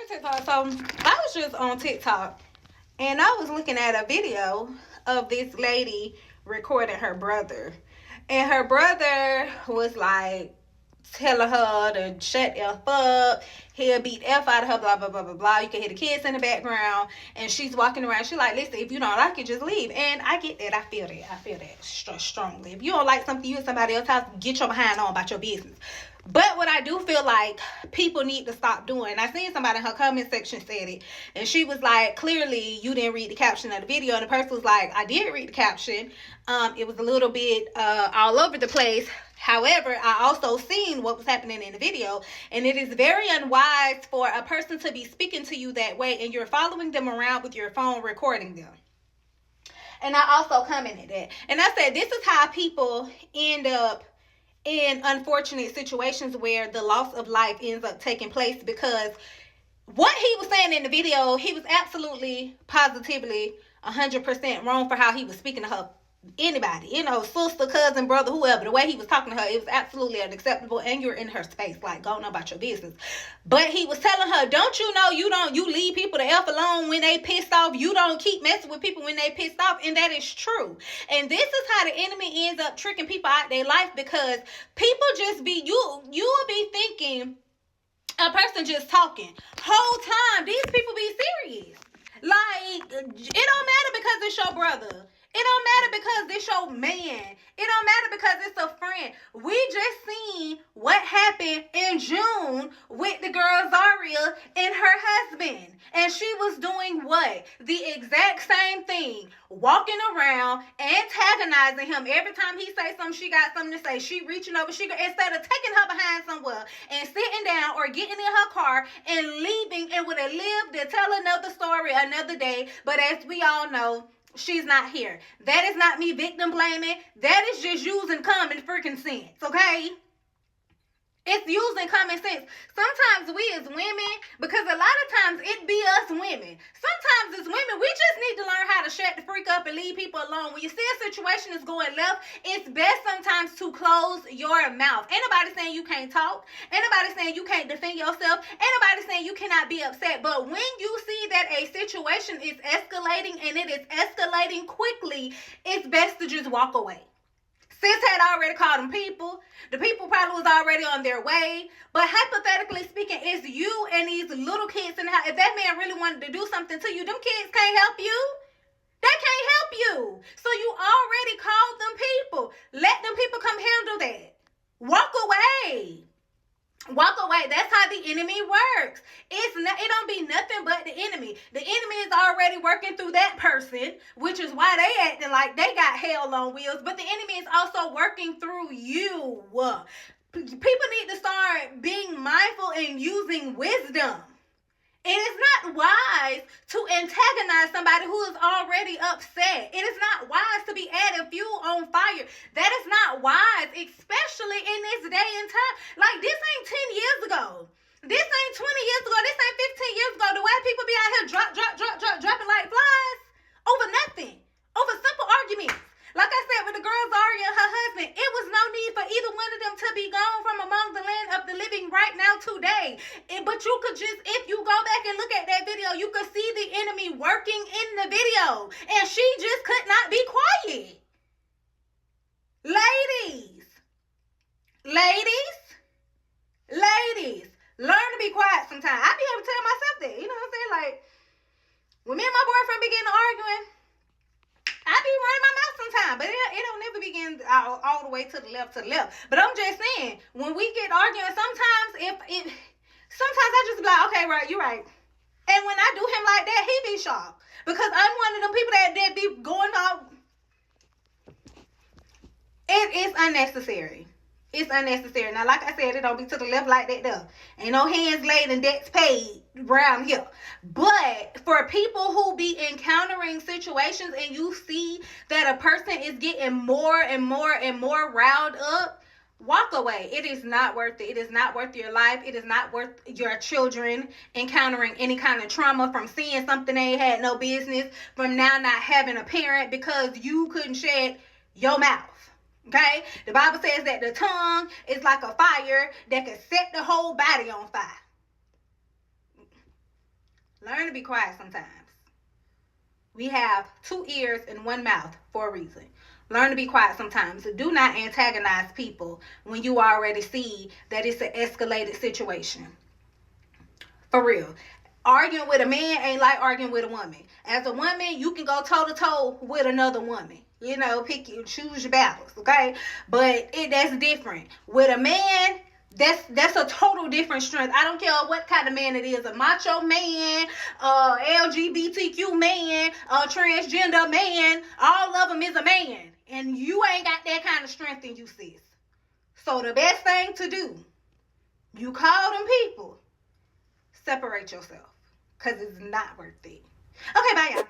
TikTok. So I was just on TikTok and I was looking at a video of this lady recording her brother. And her brother was like telling her to shut the F up. He'll beat the F out of her, blah, blah, blah, blah, blah. You can hear the kids in the background. And she's walking around. She's like, listen, if you don't like it, just leave. And I get that. I feel that strongly. If you don't like something you in somebody else's house, get your behind on about your business. But what I do feel like people need to stop doing, I seen somebody in her comment section said it, and she was like, clearly you didn't read the caption of the video. And the person was like, I did read the caption. It was a little bit all over the place. However, I also seen what was happening in the video, and it is very unwise for a person to be speaking to you that way, and you're following them around with your phone recording them. And I also commented that. And I said, this is how people end up in unfortunate situations where the loss of life ends up taking place, because what he was saying in the video, he was absolutely, positively 100% wrong for how he was speaking to her. Anybody, sister, cousin, brother, whoever, the way he was talking to her, it was absolutely unacceptable, and you're in her space, like, go on about your business. But he was telling her, don't you know you leave people the F alone when they pissed off. You don't keep messing with people when they pissed off, and that is true. And this is how the enemy ends up tricking people out their life, because people just be, you will be thinking a person just talking. Whole time, these people be serious. Like, it don't matter because it's your brother. It don't matter because it's your man. It don't matter because it's a friend. We just seen what happened in June with the girl Zaria and her husband. And she was doing what? The exact same thing. Walking around, antagonizing him. Every time he say something, she got something to say. She reaching over. Instead of taking her behind somewhere and sitting down or getting in her car and leaving and would have lived to tell another story another day. But as we all know, she's not here. That is not me victim blaming. That is just using common freaking sense, okay? It's using common sense. Sometimes we as women, because a lot of times it be us women. Sometimes as women, we just need to learn how to shut the freak up and leave people alone. When you see a situation is going left, it's best sometimes to close your mouth. Ain't nobody saying you can't talk. Ain't nobody saying you can't defend yourself. Ain't nobody saying you cannot be upset. But when you see that a situation is escalating and it is escalating quickly, it's best to just walk away. Sis had already called them people. The people probably was already on their way. But hypothetically speaking, it's you and these little kids in the house. If that man really wanted to do something to you, them kids can't help you. They can't help you. So you already called them people. Let them people come handle that. Walk away. Walk away. That's how the enemy works. It don't be nothing but the enemy. The enemy is already working through that person, which is why they acting like they got hell on wheels. But the enemy is also working through you. People need to start being mindful and using wisdom. It is not wise to antagonize somebody who is already upset. It is not wise to be adding fuel on fire. That is not wise, especially in this day and time. Like, this ain't 10 years ago. This ain't 20 years ago. This ain't 15 years ago. The way people be out here dropping like flies over nothing. Over simple arguments. Like I said, with the girl Zaria and her husband, it was no need for either one of them to be gone from among the land of the living right now today. But you could just, if you go back and look at that video, you could see the enemy working in the video. And she just could not be quiet. Ladies, learn to be quiet sometimes. I be able to tell myself that. You know what I'm saying? Like, when me and my boyfriend begin arguing, I be running my mouth sometimes, but it don't never begin all the way to the left. But I'm just saying, when we get arguing, sometimes I just be like, okay, right, you're right. And when I do him like that, he be shocked. Because I'm one of them people that be going off. It is unnecessary. It's unnecessary. Now, like I said, it don't be to the left like that though. Ain't no hands laid and debts paid around here. But for people who be encountering situations and you see that a person is getting more and more and more riled up, walk away. It is not worth it. It is not worth your life. It is not worth your children encountering any kind of trauma from seeing something they had no business, from now not having a parent because you couldn't shed your mouth. Okay? The Bible says that the tongue is like a fire that can set the whole body on fire. Learn to be quiet sometimes. We have 2 ears and 1 mouth for a reason. Learn to be quiet sometimes. Do not antagonize people when you already see that it's an escalated situation. For real. Arguing with a man ain't like arguing with a woman. As a woman, you can go toe to toe with another woman. You know, choose your battles, okay? But that's different. With a man, that's a total different strength. I don't care what kind of man it is, a macho man, LGBTQ man, a transgender man, all of them is a man. And you ain't got that kind of strength in you, sis. So the best thing to do, you call them people, separate yourself. Because it's not worth it. Okay, bye, y'all.